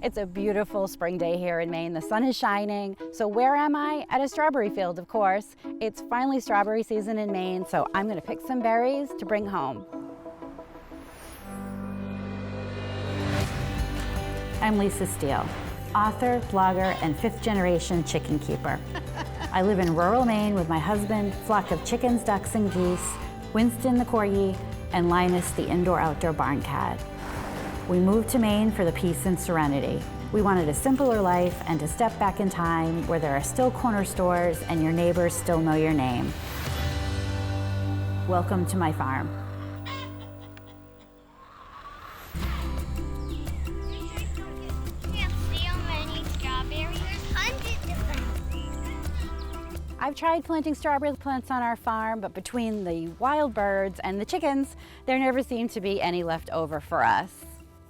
It's a beautiful spring day here in Maine. The sun is shining. So where am I? At a strawberry field, of course. It's finally strawberry season in Maine, so I'm gonna pick some berries to bring home. I'm Lisa Steele, author, blogger, and fifth-generation chicken keeper. I live in rural Maine with my husband, flock of chickens, ducks, and geese, Winston the corgi, and Linus the indoor-outdoor barn cat. We moved to Maine for the peace and serenity. We wanted a simpler life and to step back in time where there are still corner stores and your neighbors still know your name. Welcome to my farm. I've tried planting strawberry plants on our farm, but between the wild birds and the chickens, there never seemed to be any left over for us.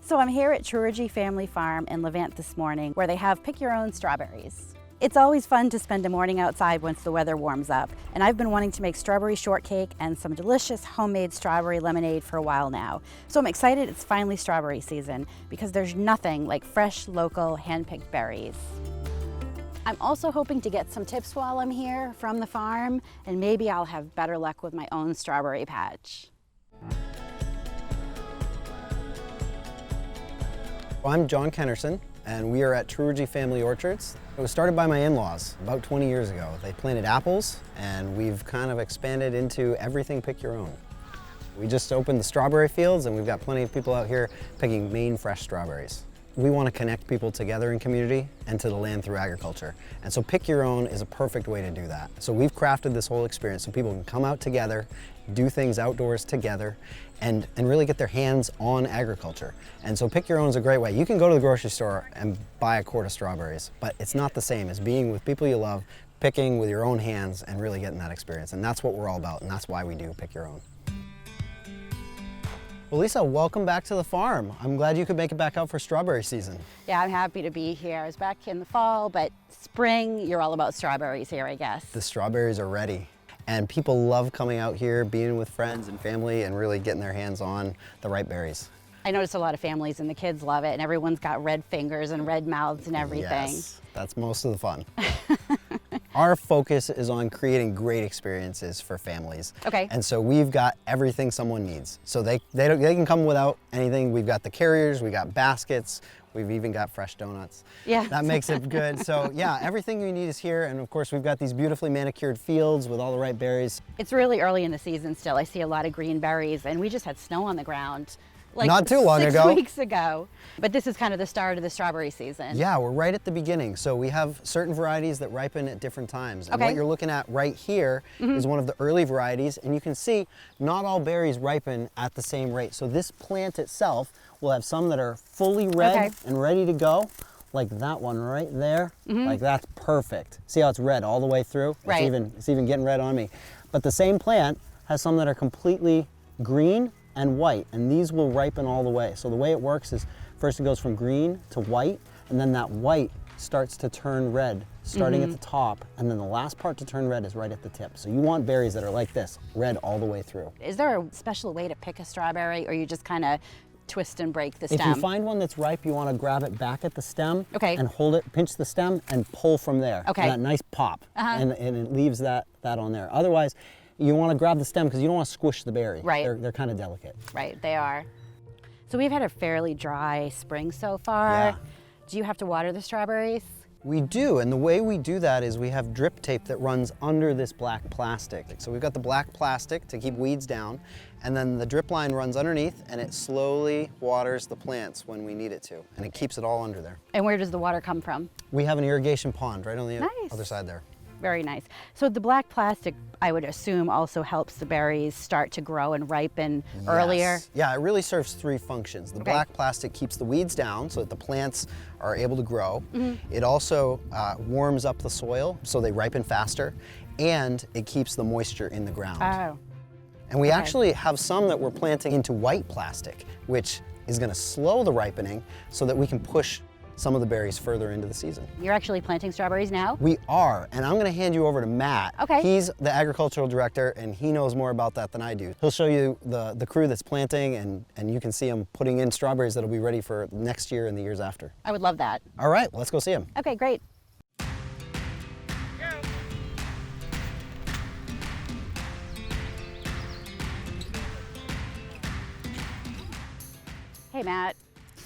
So I'm here at Truergy Family Farm in Levant this morning, where they have pick your own strawberries. It's always fun to spend a morning outside once the weather warms up, and I've been wanting to make strawberry shortcake and some delicious homemade strawberry lemonade for a while now. So I'm excited it's finally strawberry season, because there's nothing like fresh, local, hand-picked berries. I'm also hoping to get some tips while I'm here from the farm, and maybe I'll have better luck with my own strawberry patch. I'm John Kennerson, and we are at Truergy Family Orchards. It was started by my in-laws about 20 years ago. They planted apples, and we've kind of expanded into everything pick your own. We just opened the strawberry fields, and we've got plenty of people out here picking Maine fresh strawberries. We want to connect people together in community and to the land through agriculture. And so pick your own is a perfect way to do that. So we've crafted this whole experience so people can come out together, do things outdoors together, and really get their hands on agriculture. And so pick your own is a great way. You can go to the grocery store and buy a quart of strawberries, but it's not the same as being with people you love, picking with your own hands and really getting that experience. And that's what we're all about, and that's why we do pick your own. Well, Lisa, welcome back to the farm. I'm glad you could make it back out for strawberry season. Yeah, I'm happy to be here. I was back in the fall, but spring, you're all about strawberries here, I guess. The strawberries are ready. And people love coming out here, being with friends and family, and really getting their hands on the right berries. I noticed a lot of families and the kids love it, and everyone's got red fingers and red mouths and everything. Yes, that's most of the fun. Our focus is on creating great experiences for families. Okay. And so we've got everything someone needs. So they can come without anything. We've got the carriers, we got baskets, we've even got fresh donuts. Yeah. That makes it good. So yeah, everything you need is here. And of course, we've got these beautifully manicured fields with all the right berries. It's really early in the season still. I see a lot of green berries, and we just had snow on the ground. Like not too long ago. 6 weeks ago. But this is kind of the start of the strawberry season. Yeah, we're right at the beginning. So we have certain varieties that ripen at different times. And what you're looking at right here is one of the early varieties. And you can see not all berries ripen at the same rate. So this plant itself will have some that are fully red and ready to go. Like that one right there. Like that's perfect. See how it's red all the way through? Right. It's even getting red on me. But the same plant has some that are completely green and white, and these will ripen all the way. So the way it works is first it goes from green to white, and then that white starts to turn red, starting at the top, and then the last part to turn red is right at the tip. So you want berries that are like this, red all the way through. Is there a special way to pick a strawberry, or you just kind of twist and break the stem? If you find one that's ripe, you want to grab it back at the stem and hold it, pinch the stem, and pull from there. And that nice pop, and it leaves that on there. Otherwise, you want to grab the stem because you don't want to squish the berry. Right. They're kind of delicate. Right, they are. So we've had a fairly dry spring so far. Yeah. Do you have to water the strawberries? We do, and the way we do that is we have drip tape that runs under this black plastic. So we've got the black plastic to keep weeds down, and then the drip line runs underneath, and it slowly waters the plants when we need it to, and it keeps it all under there. And where does the water come from? We have an irrigation pond right on the other side there. Very nice. So the black plastic, I would assume, also helps the berries start to grow and ripen earlier? Yeah, it really serves three functions. The black plastic keeps the weeds down so that the plants are able to grow. It also warms up the soil so they ripen faster, and it keeps the moisture in the ground. Oh. And we actually have some that we're planting into white plastic, which is going to slow the ripening so that we can push some of the berries further into the season. You're actually planting strawberries now? We are, and I'm gonna hand you over to Matt. Okay. He's the agricultural director, and he knows more about that than I do. He'll show you the crew that's planting, and you can see them putting in strawberries that'll be ready for next year and the years after. I would love that. All right, let's go see him. Okay, great. Hey, Matt.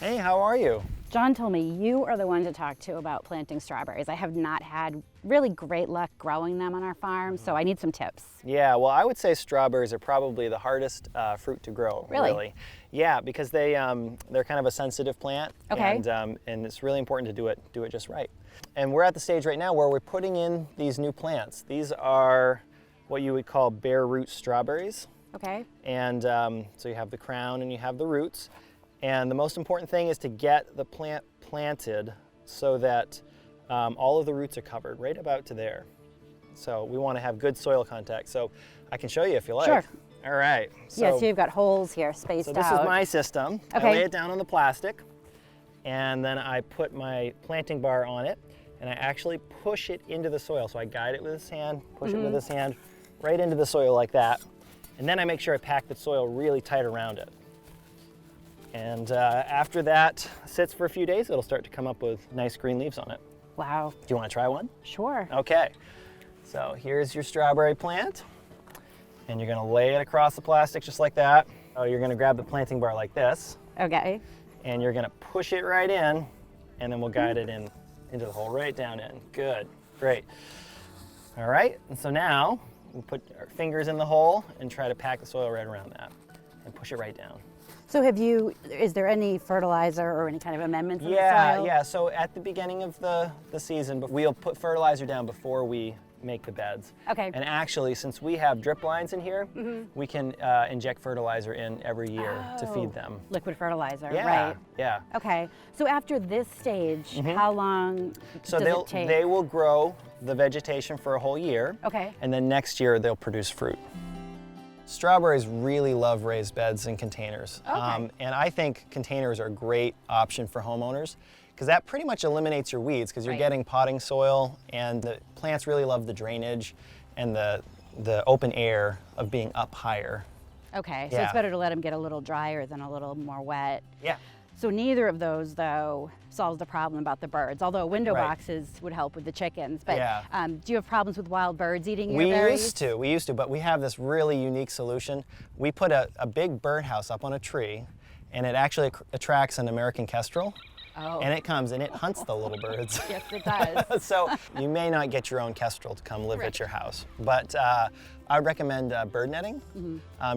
Hey, how are you? John told me you are the one to talk to about planting strawberries. I have not had really great luck growing them on our farm, so I need some tips. Yeah, well, I would say strawberries are probably the hardest fruit to grow. Really? Yeah, because they're kind of a sensitive plant. Okay. And it's really important to do it just right. And we're at the stage right now where we're putting in these new plants. These are what you would call bare root strawberries. Okay. And so you have the crown and you have the roots. And the most important thing is to get the plant planted so that all of the roots are covered right about to there. So we want to have good soil contact. So I can show you if you like. Sure. All right. Yeah, so you've got holes here spaced out. So this is my system. Okay. I lay it down on the plastic, and then I put my planting bar on it, and I actually push it into the soil. So I guide it with this hand, push it with this hand, right into the soil like that. And then I make sure I pack the soil really tight around it. And after that sits for a few days, it'll start to come up with nice green leaves on it. Wow. Do you want to try one? Sure. Okay. So here's your strawberry plant. And you're going to lay it across the plastic just like that. Oh, you're going to grab the planting bar like this. Okay. And you're going to push it right in. And then we'll guide it into the hole right down in. Good. Great. All right. And so now we'll put our fingers in the hole and try to pack the soil right around that. And push it right down. So is there any fertilizer or any kind of amendments in the soil? Yeah. So at the beginning of the season, we'll put fertilizer down before we make the beds. Okay. And actually, since we have drip lines in here, we can inject fertilizer in every year to feed them. Liquid fertilizer, Yeah, right. yeah. Okay. So after this stage, how long So does it take? they will grow the vegetation for a whole year. Okay. And then next year they'll produce fruit. Strawberries really love raised beds and containers. Okay. And I think containers are a great option for homeowners because that pretty much eliminates your weeds because you're Right. getting potting soil, and the plants really love the drainage and the open air of being up higher. Okay, so Yeah. it's better to let them get a little drier than a little more wet. Yeah. So neither of those, though, solves the problem about the birds, although window Right. boxes would help with the chickens. But Yeah. Do you have problems with wild birds eating your We berries? used to, but we have this really unique solution. We put a big birdhouse up on a tree, and it actually attracts an American kestrel. Oh. And it comes and it hunts the little birds. Yes, it does. So you may not get your own kestrel to come live at your house, but I would recommend bird netting.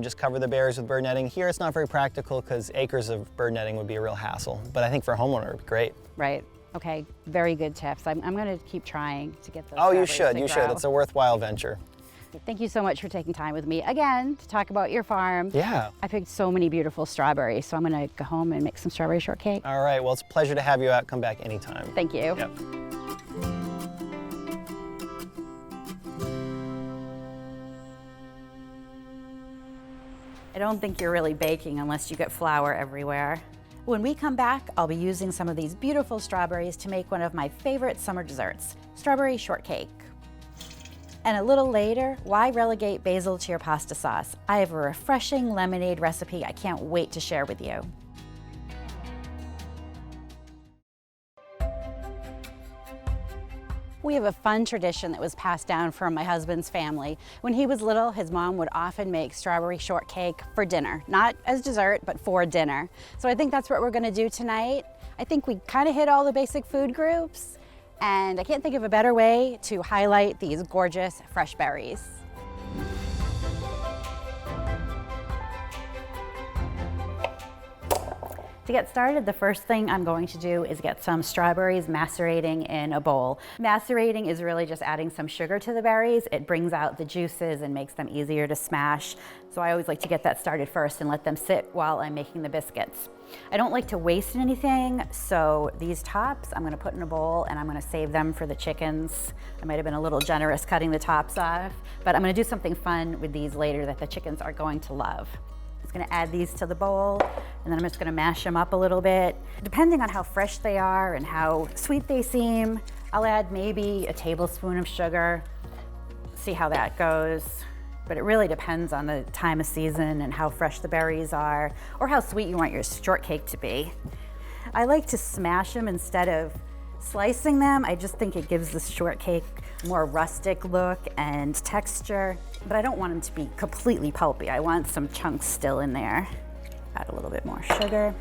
Just cover the berries with bird netting. Here it's not very practical because acres of bird netting would be a real hassle, but I think for a homeowner it would be great. Right. Okay, very good tips. I'm going to keep trying to get those Oh, you strawberries should, to grow. It's a worthwhile venture. Thank you so much for taking time with me again to talk about your farm. Yeah. I picked so many beautiful strawberries, so I'm going to go home and make some strawberry shortcake. All right, well, it's a pleasure to have you out. Come back anytime. Thank you. Yep. I don't think you're really baking unless you get flour everywhere. When we come back, I'll be using some of these beautiful strawberries to make one of my favorite summer desserts, strawberry shortcake. And a little later, why relegate basil to your pasta sauce? I have a refreshing lemonade recipe I can't wait to share with you. We have a fun tradition that was passed down from my husband's family. When he was little, his mom would often make strawberry shortcake for dinner. Not as dessert, but for dinner. So I think that's what we're gonna do tonight. I think we kind of hit all the basic food groups, and I can't think of a better way to highlight these gorgeous fresh berries. To get started, the first thing I'm going to do is get some strawberries macerating in a bowl. Macerating is really just adding some sugar to the berries. It brings out the juices and makes them easier to smash. So I always like to get that started first and let them sit while I'm making the biscuits. I don't like to waste anything, so these tops I'm gonna put in a bowl and I'm gonna save them for the chickens. I might have been a little generous cutting the tops off, but I'm gonna do something fun with these later that the chickens are going to love. just gonna add these to the bowl, and then I'm just gonna mash them up a little bit. Depending on how fresh they are and how sweet they seem, I'll add maybe a tablespoon of sugar, see how that goes. But it really depends on the time of season and how fresh the berries are, or how sweet you want your shortcake to be. I like to smash them instead of slicing them. I just think it gives the shortcake more rustic look and texture, but I don't want them to be completely pulpy. I want some chunks still in there. Add a little bit more sugar.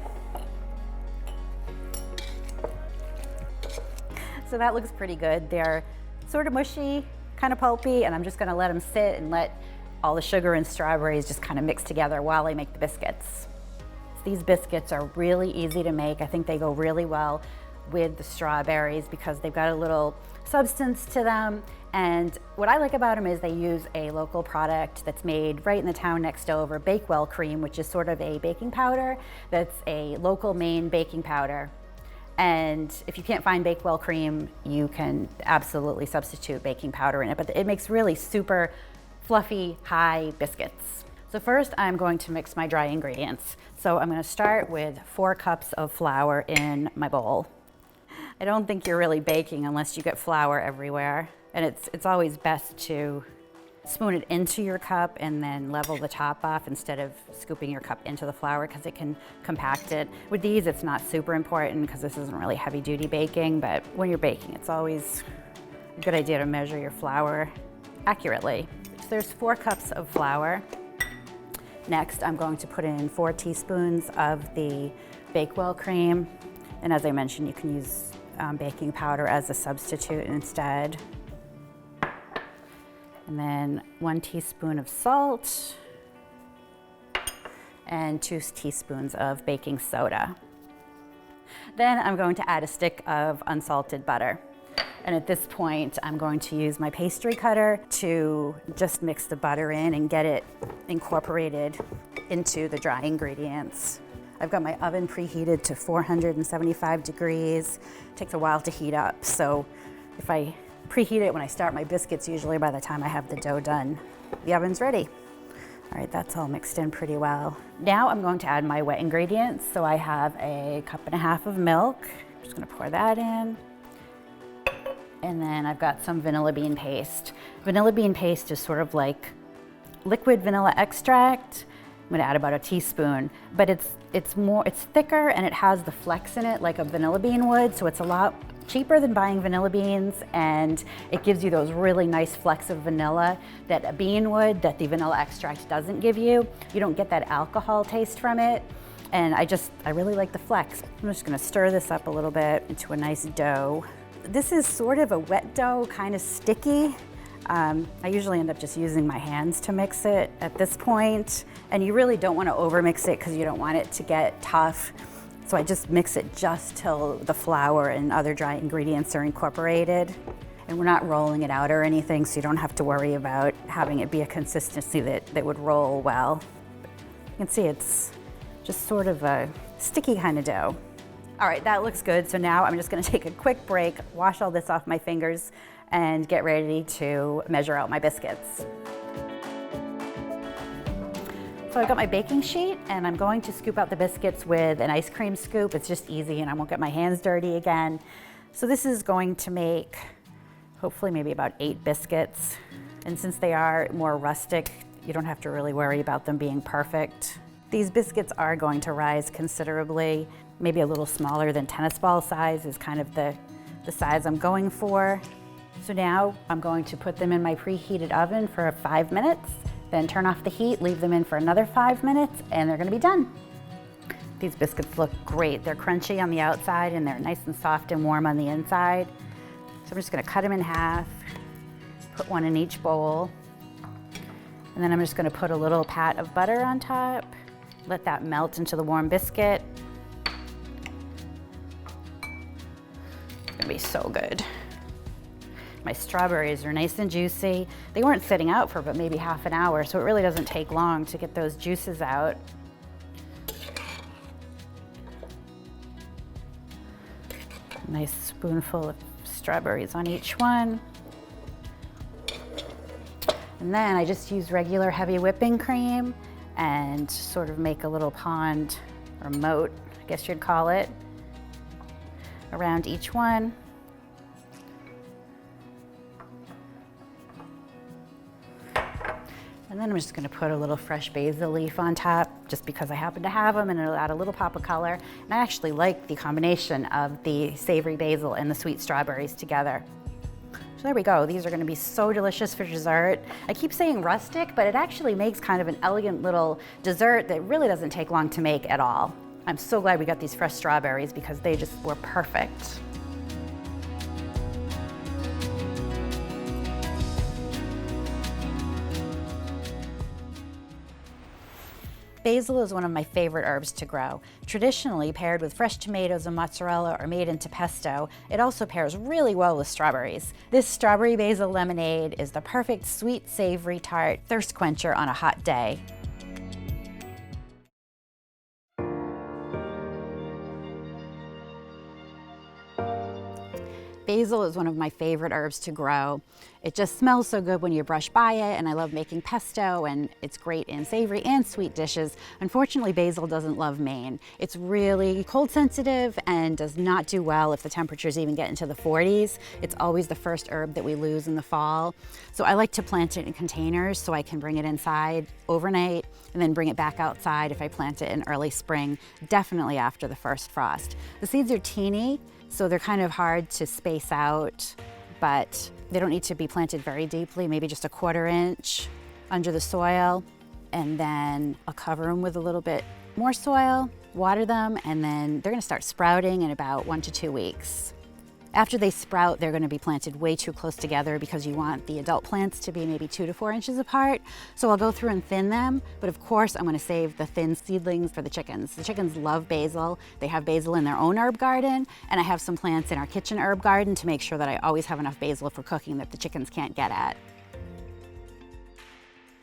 So that looks pretty good. They're sort of mushy, kind of pulpy, and I'm just gonna let them sit and let all the sugar and strawberries just kind of mix together while I make the biscuits. These biscuits are really easy to make. I think they go really well with the strawberries because they've got a little substance to them. And what I like about them is they use a local product that's made right in the town next over, Bakewell cream, which is sort of a baking powder that's a local Maine baking powder. And if you can't find Bakewell cream, you can absolutely substitute baking powder in it, but it makes really super fluffy, high biscuits. So first I'm going to mix my dry ingredients. So I'm gonna start with 4 cups of flour in my bowl. I don't think you're really baking unless you get flour everywhere. And it's always best to spoon it into your cup and then level the top off instead of scooping your cup into the flour because it can compact it. With these, it's not super important because this isn't really heavy duty baking, but when you're baking, it's always a good idea to measure your flour accurately. So there's 4 cups of flour. Next, I'm going to put in 4 teaspoons of the Bakewell cream. And as I mentioned, you can use baking powder as a substitute instead. And then 1 teaspoon of salt and 2 teaspoons of baking soda. Then I'm going to add a stick of unsalted butter. And at this point, I'm going to use my pastry cutter to just mix the butter in and get it incorporated into the dry ingredients. I've got my oven preheated to 475 degrees. It takes a while to heat up, so if I preheat it when I start my biscuits, usually by the time I have the dough done, the oven's ready. All right, that's all mixed in pretty well. Now I'm going to add my wet ingredients. So I have a 1.5 cups of milk. I'm just gonna pour that in. And then I've got some vanilla bean paste. Vanilla bean paste is sort of like liquid vanilla extract. I'm gonna add about a teaspoon, but it's thicker and it has the flecks in it like a vanilla bean would, so it's a lot cheaper than buying vanilla beans, and it gives you those really nice flecks of vanilla that a bean would, that the vanilla extract doesn't give you. You don't get that alcohol taste from it, and I really like the flecks. I'm just gonna stir this up a little bit into a nice dough. This is sort of a wet dough, kind of sticky. I usually end up just using my hands to mix it at this point, and you really don't want to overmix it because you don't want it to get tough. So I just mix it just till the flour and other dry ingredients are incorporated. And we're not rolling it out or anything, so you don't have to worry about having it be a consistency that would roll well. You can see it's just sort of a sticky kind of dough. All right, that looks good. So now I'm just gonna take a quick break, wash all this off my fingers, and get ready to measure out my biscuits. So I've got my baking sheet, and I'm going to scoop out the biscuits with an ice cream scoop. It's just easy and I won't get my hands dirty again. So this is going to make hopefully maybe about 8 biscuits. And since they are more rustic, you don't have to really worry about them being perfect. These biscuits are going to rise considerably, maybe a little smaller than tennis ball size is kind of the size I'm going for. So now I'm going to put them in my preheated oven for 5 minutes, then turn off the heat, leave them in for another 5 minutes, and they're gonna be done. These biscuits look great. They're crunchy on the outside and they're nice and soft and warm on the inside. So I'm just gonna cut them in half, put one in each bowl, and then I'm just gonna put a little pat of butter on top, let that melt into the warm biscuit. It's gonna be so good. My strawberries are nice and juicy. They weren't sitting out for but maybe half an hour, so it really doesn't take long to get those juices out. A nice spoonful of strawberries on each one. And then I just use regular heavy whipping cream, and sort of make a little pond or moat, I guess you'd call it, around each one. And then I'm just gonna put a little fresh basil leaf on top just because I happen to have them, and it'll add a little pop of color. And I actually like the combination of the savory basil and the sweet strawberries together. So there we go. These are gonna be so delicious for dessert. I keep saying rustic, but it actually makes kind of an elegant little dessert that really doesn't take long to make at all. I'm so glad we got these fresh strawberries because they just were perfect. Basil is one of my favorite herbs to grow. Traditionally paired with fresh tomatoes and mozzarella or made into pesto, it also pairs really well with strawberries. This strawberry basil lemonade is the perfect sweet, savory tart thirst quencher on a hot day. Basil is one of my favorite herbs to grow. It just smells so good when you brush by it, and I love making pesto, and it's great in savory and sweet dishes. Unfortunately, basil doesn't love Maine. It's really cold sensitive and does not do well if the temperatures even get into the 40s. It's always the first herb that we lose in the fall. So I like to plant it in containers so I can bring it inside overnight and then bring it back outside if I plant it in early spring, definitely after the first frost. The seeds are teeny, so they're kind of hard to space out, but they don't need to be planted very deeply, maybe just a 1/4 inch under the soil. And then I'll cover them with a little bit more soil, water them, and then they're gonna start sprouting in about 1 to 2 weeks. After they sprout, they're gonna be planted way too close together because you want the adult plants to be maybe 2 to 4 inches apart. So I'll go through and thin them, but of course I'm gonna save the thin seedlings for the chickens. The chickens love basil. They have basil in their own herb garden, and I have some plants in our kitchen herb garden to make sure that I always have enough basil for cooking that the chickens can't get at.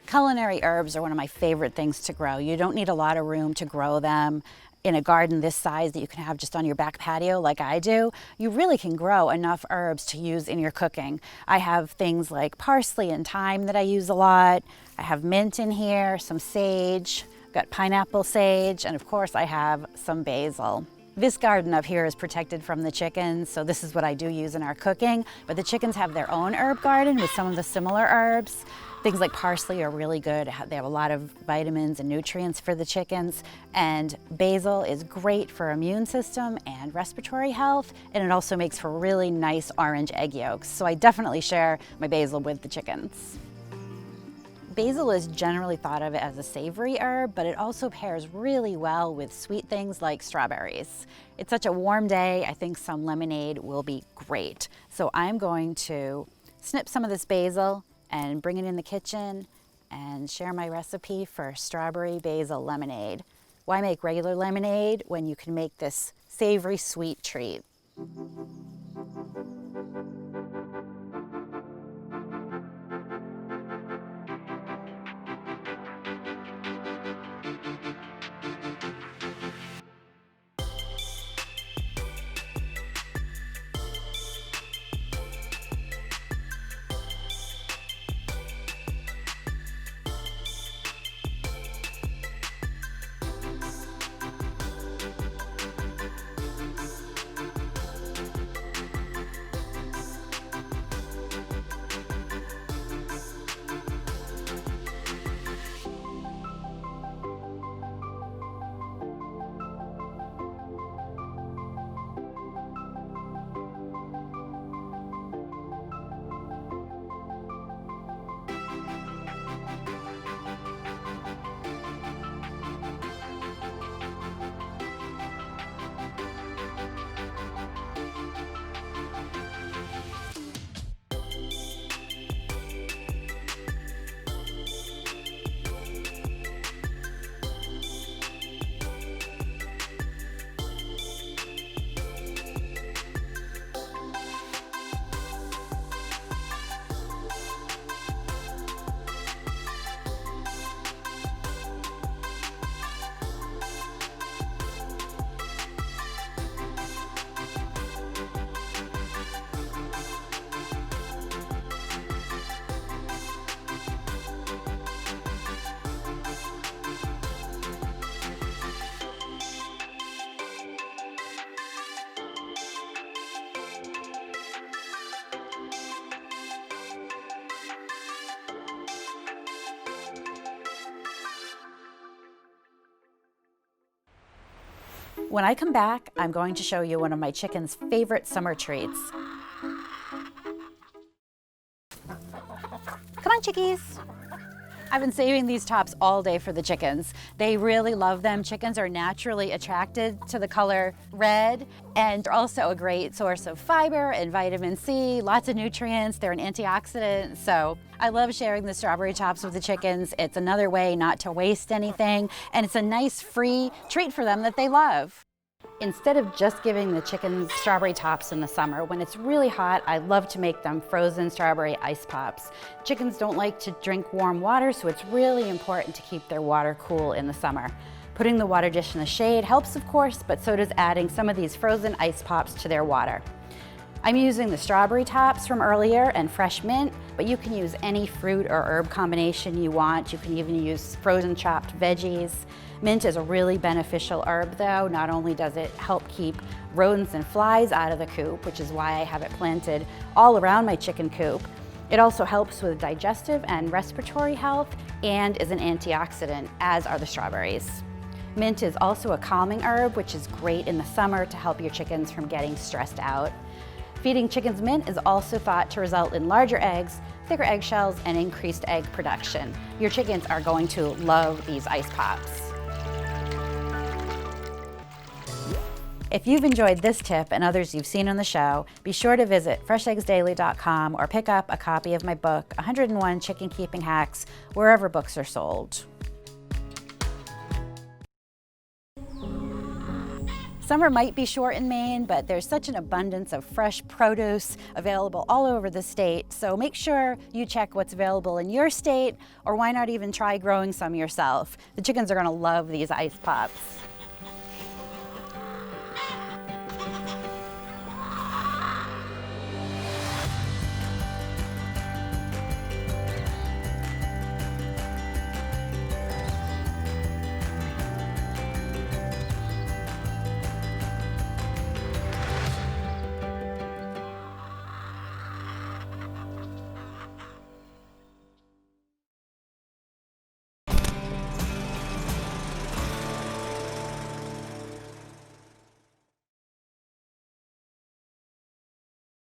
Culinary herbs are one of my favorite things to grow. You don't need a lot of room to grow them. In a garden this size that you can have just on your back patio like I do, you really can grow enough herbs to use in your cooking. I have things like parsley and thyme that I use a lot. I have mint in here, some sage, got pineapple sage, and of course I have some basil. This garden up here is protected from the chickens, so this is what I do use in our cooking, but the chickens have their own herb garden with some of the similar herbs. Things like parsley are really good. They have a lot of vitamins and nutrients for the chickens, and basil is great for immune system and respiratory health, and it also makes for really nice orange egg yolks. So I definitely share my basil with the chickens. Basil is generally thought of as a savory herb, but it also pairs really well with sweet things like strawberries. It's such a warm day, I think some lemonade will be great. So I'm going to snip some of this basil and bring it in the kitchen and share my recipe for strawberry basil lemonade. Why make regular lemonade when you can make this savory sweet treat? When I come back, I'm going to show you one of my chicken's favorite summer treats. Come on, chickies. I've been saving these tops all day for the chickens. They really love them. Chickens are naturally attracted to the color red, and they're also a great source of fiber and vitamin C, lots of nutrients. They're an antioxidant, so I love sharing the strawberry tops with the chickens. It's another way not to waste anything, and it's a nice free treat for them that they love. Instead of just giving the chickens strawberry tops in the summer, when it's really hot, I love to make them frozen strawberry ice pops. Chickens don't like to drink warm water, so it's really important to keep their water cool in the summer. Putting the water dish in the shade helps, of course, but so does adding some of these frozen ice pops to their water. I'm using the strawberry tops from earlier and fresh mint, but you can use any fruit or herb combination you want. You can even use frozen chopped veggies. Mint is a really beneficial herb though. Not only does it help keep rodents and flies out of the coop, which is why I have it planted all around my chicken coop, it also helps with digestive and respiratory health and is an antioxidant, as are the strawberries. Mint is also a calming herb, which is great in the summer to help your chickens from getting stressed out. Feeding chickens mint is also thought to result in larger eggs, thicker eggshells, and increased egg production. Your chickens are going to love these ice pops. If you've enjoyed this tip and others you've seen on the show, be sure to visit fresheggsdaily.com or pick up a copy of my book, 101 Chicken Keeping Hacks, wherever books are sold. Summer might be short in Maine, but there's such an abundance of fresh produce available all over the state, so make sure you check what's available in your state, or why not even try growing some yourself. The chickens are going to love these ice pops.